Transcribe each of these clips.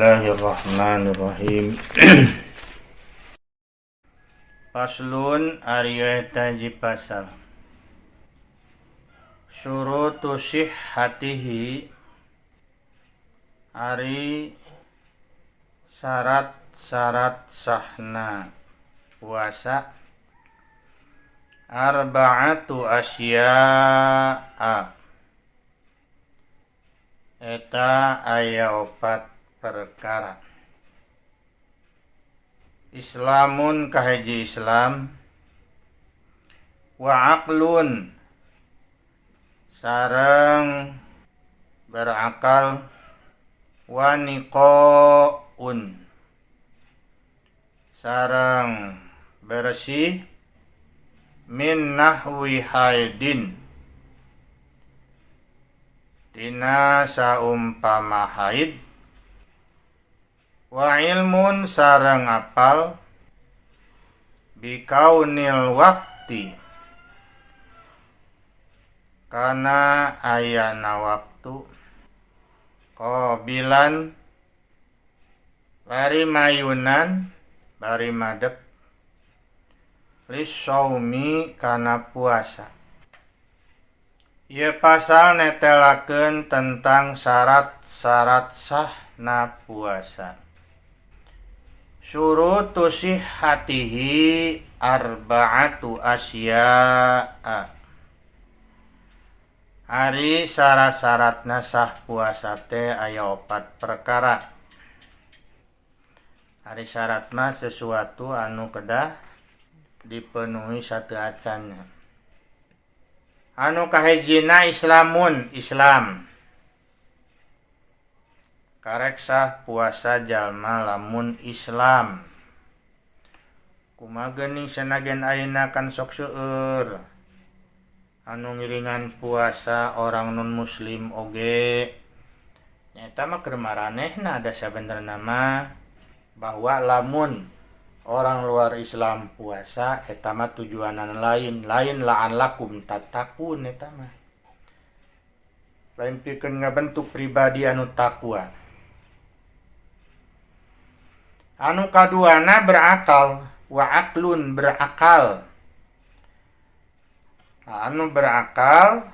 Bismillahirrahmanirrahim. Faslun ari eta hiji pasal. Syurutu sihhatihi ari syarat-syarat sahna puasa arba'atu asya'a eta aya opat perkara. Islamun kahiji Islam, wa aqlun sareng berakal, wa niqaun sareng bersih, min nahwi haidin tina saumpama haid, wa ilmun sareng apal, bikaunil wakti kana ayana waktu, qabilan bari mayunan bari madep, lissaumi kana puasa. Ieu pasal netelakeun tentang syarat-syarat sahna puasa. Syurutu sihhatihi arba'atu asya'a. Ari syarat-syaratna sah puasa teh aya opat perkara. Ari syarat mah sesuatu anu kedah dipenuhi satu acanna. Anu kahijina Islamun Islam. Karek sah puasa jalma lamun Islam. Kumaha geuning sanajan ayeuna kan sok seueur anu ngiringan puasa orang non muslim oge. Nyata mah keur maranehna ada sabenerna mah bahwa lamun orang luar Islam puasa eta mah tujuanan lain la'an lakum tatakun eta mah. Lain pikeun ngabentuk pribadi anu takwa. Anu kaduana berakal, wa aklun berakal. Anu berakal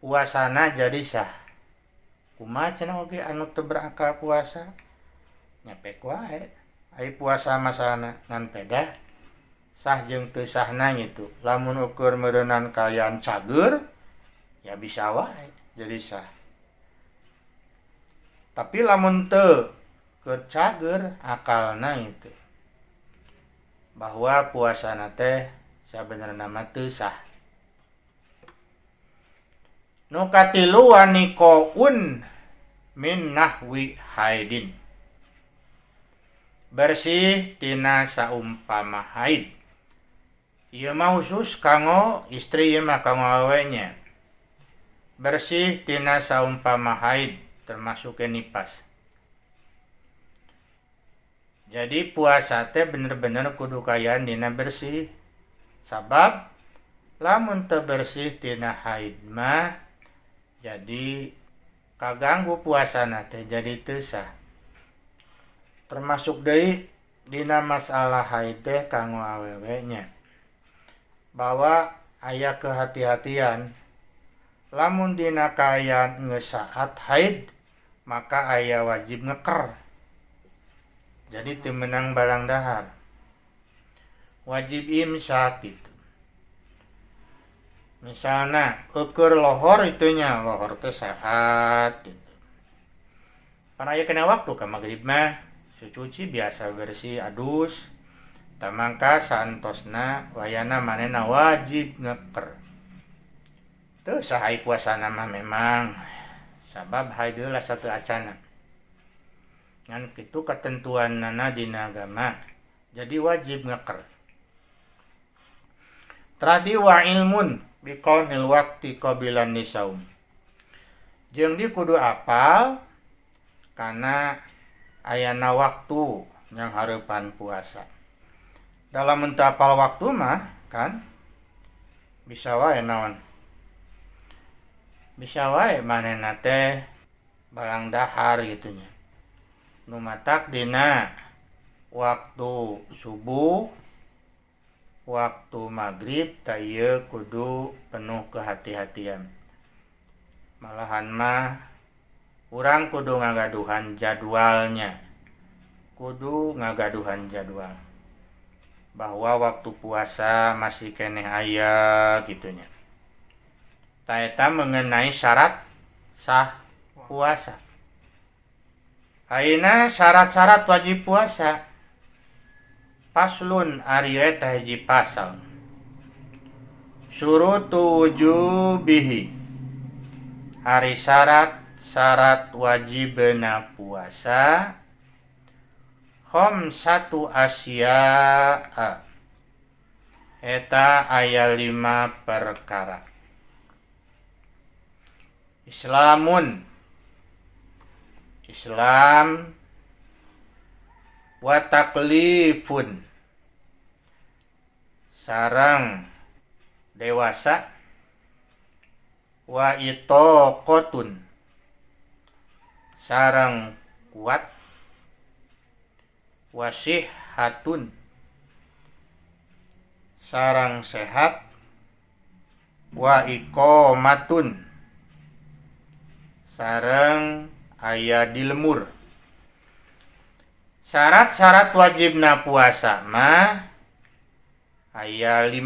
puasana jadi sah. Kumaha cenah oge anu teu berakal puasa? Nyepek wae. Ai puasa masana ngan pedah sah jeung teu sahna gitu. Lamun ukur meureunnan kayaan cager ya bisa wae jadi sah. Tapi lamun teu keur cager akalna itu bahwa puasana teh sabenerna mah teu sah. Nu katilu wa niqaun min nahwi haidin. Bersih tina saumpama haid. Ieu mah khusus kanggo istri, ieu mah kanggo awenya. Bersih tina saumpama haid termasuk ke nipas. Jadi puasa teh bener-bener kudu kayaan dina bersih. Sabab lamun teu bersih tina haid mah jadi kaganggu puasana teh jadi teu sah. Termasuk deui dina masalah haid teh kanggo awewe nya bahwa aya kehati-hatian lamun dina kaayaan geus saat haid maka aya wajib ngeker. Jadi teu meunang balang dahar. Wajib imsak gitu. Misalna ukur lohor itunya lohor teh sehat gitu. Pan aya kena waktu ka magrib mah cuci biasa bersih adus tamangka santosna wayana manehna wajib ngeker. Teu sah ai puasana mah memang sabab haid heula satu acana. Ngan kitu ketentuannana dina agama. Jadi wajib ngeker. Tradi wa ilmun biqaunil waqti qabilan nisaum. Jeung di kudu apal kana ayana waktu yang hareupan puasa. Dalam mentapal waktu mah kan bisa wae naon? Bisa wae manehna teh balang dahar gitunya. numatak dina waktu subuh, waktu maghrib teu kudu penuh kehati-hatian. Malahan mah urang kudu ngagaduhan jadwalnya. Kudu ngagaduhan jadwal. Bahwa waktu puasa masih keneh aya gitunya. Taeta mengenai syarat sah puasa. Ayeuna syarat-syarat wajib puasa. Paslun ari eta hiji pasal. Syurutu wujubihi. Hari syarat wajibna puasa. Khamsatu asya'a. Eta aya 5 perkara. Islam wa taklifun sareng dewasa wa itaqatun sareng kuat wa sihhatun sareng sehat wa iqamatun sareng aya di lemur. Syarat-syarat wajibna puasa mah aya 5.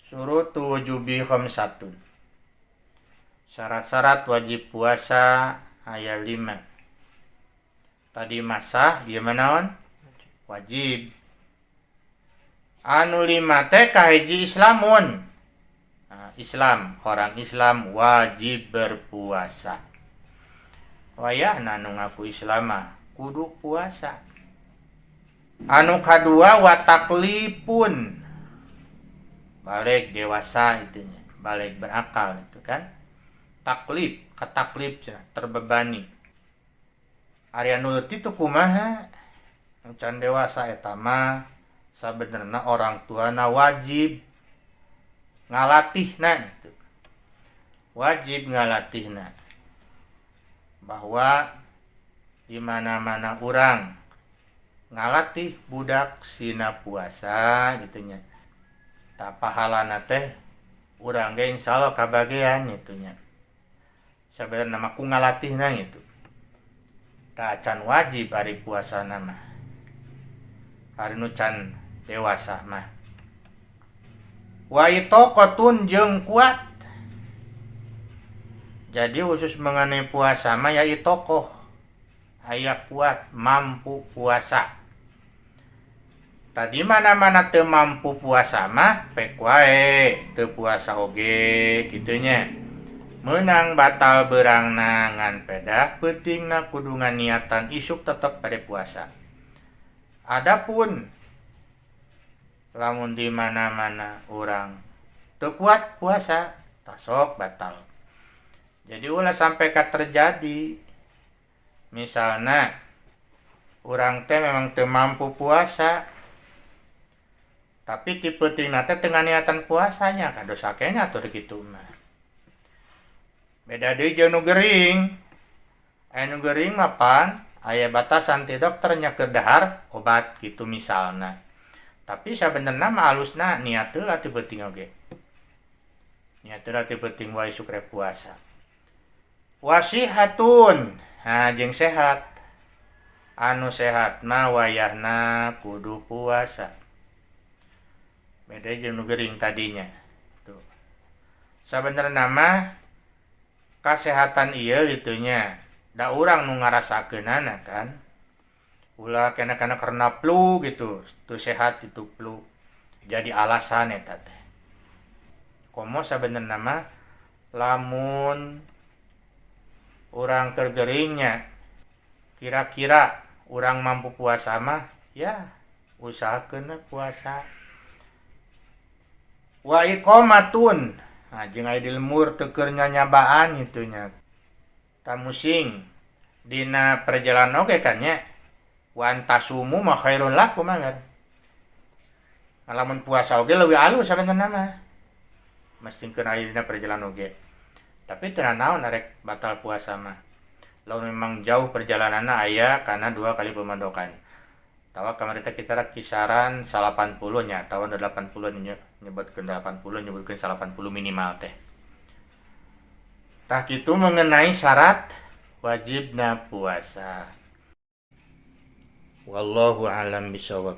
Syurutu wujubi khamsatun. Syarat-syarat wajib puasa aya 5. Tadi masah gimana on? Wajib. Anu 5 teh kahiji Islamun. Islam, orang Islam wajib berpuasa. Wayahna nu ngaku Islam kudu puasa. Anu kadua wa taklifun. Balik dewasa itunya, balik berakal itu kan. Taklif, kataklif terbebani. Ari anu leutik teh kumaha? Can dewasa eta mah sabenerna orang tuana wajib ngalatihna itu. Wajib ngalatihna. Bahwa di mana-mana urang ngalatih budak sina puasa gitunya. Ta pahalana teh urang ge insyaallah kabagean gitunya. Sabenerna mah ku ngalatihna gitu. Ta can wajib ari puasana mah. Ari nu can dewasa mah. Wa itaqatun jeung kuat. Jadi khusus mengenai puasa mah ya itaqah. Aya kuat, mampu puasa. Tadi mana-mana teu mampu puasa mah pek wae teu puasa oge gitunya. Menang batal beurangna ngan pedah peutingna kudu nganiatan isuk tetep pada puasa. Adapun lamun di mana-mana orang teu kuat puasa tasok batal. Jadi ulah sampai ka terjadi misalna urang teh memang teu mampu puasa tapi tipe tingna teh teu niatan puasanya kadosa keneh atuh kitu mah. Beda deui jeung nu gering. Anu gering mah pan aya batasan ti dokter nya keur dahar obat kitu misalna. Tapi sabenerna mah alusna niat teu atuh penting oge. Niat teu atuh penting wae sukre puasa. Wasihatun, jeung sehat. Anu sehat mah wayahna kudu puasa. Beda jeung nu geuring tadinya. Tuh. Sabenerna mah kasehatan ieu gitunya. Da urang nu ngarasakeunana kan. Ulah kena karena flu gitu, tuh sehat itu flu. Jadi alasan eta teh. Komo sabenerna mah lamun urang kergeringnya kira-kira urang mampu puasa mah ya usahakeun puasa. Wa iqamatun. Jeung aya di lemur teu keur nyanyabaan itunya. Tamusing dina perjalanan oge kan nya. Wan tasumu mah khairun lakum mah. Lamun puasa oge leuwih alus sabenerna mah. Mestikeun aya dina perjalanan oge. Tapi teu naon arek batal puasa mah. Lalu memang jauh perjalanan ayah karena 2 kali pemandokan. Tawa kamar kita kisaran 80 nya, tahun 80 nyebutkan 80 nyebutkan 80 minimal teh. Tah itu mengenai syarat wajibna puasa. Wallahu alam bisawab.